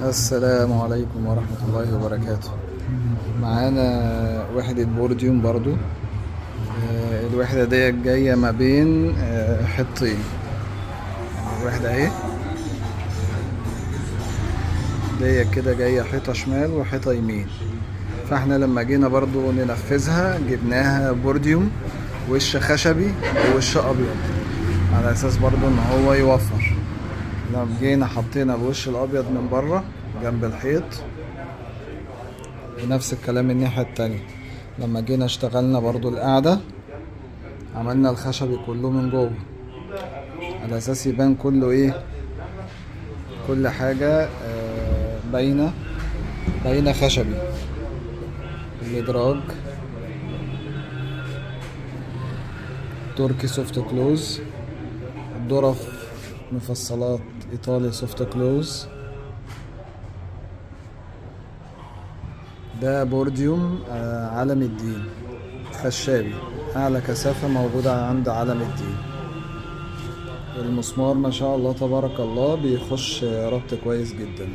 السلام عليكم ورحمة الله وبركاته. معانا وحدة بورديوم برضو. الوحدة دي جاية ما بين حطين. يعني الوحدة اهي دي كده جاية حيطة شمال وحيطة يمين. فاحنا لما جينا برضو ننفذها جبناها بورديوم وش خشبي ووش ابيض، على اساس برضو ان هو يوفر. لما جينا حطينا الوش الابيض من بره جنب الحيط، ونفس الكلام الناحية التانية. لما جينا اشتغلنا برضو القعدة عملنا الخشبي كله من جوه، على اساس يبان كله ايه، كل حاجة باينة خشبي. الادراج تركي سوفت كلوز، الظرف مفصلات ايطالي سوفت كلوز. ده بورديوم علم الدين خشابي، اعلى كثافة موجودة عند علم الدين. المسمار ما شاء الله تبارك الله بيخش ربط كويس جدا.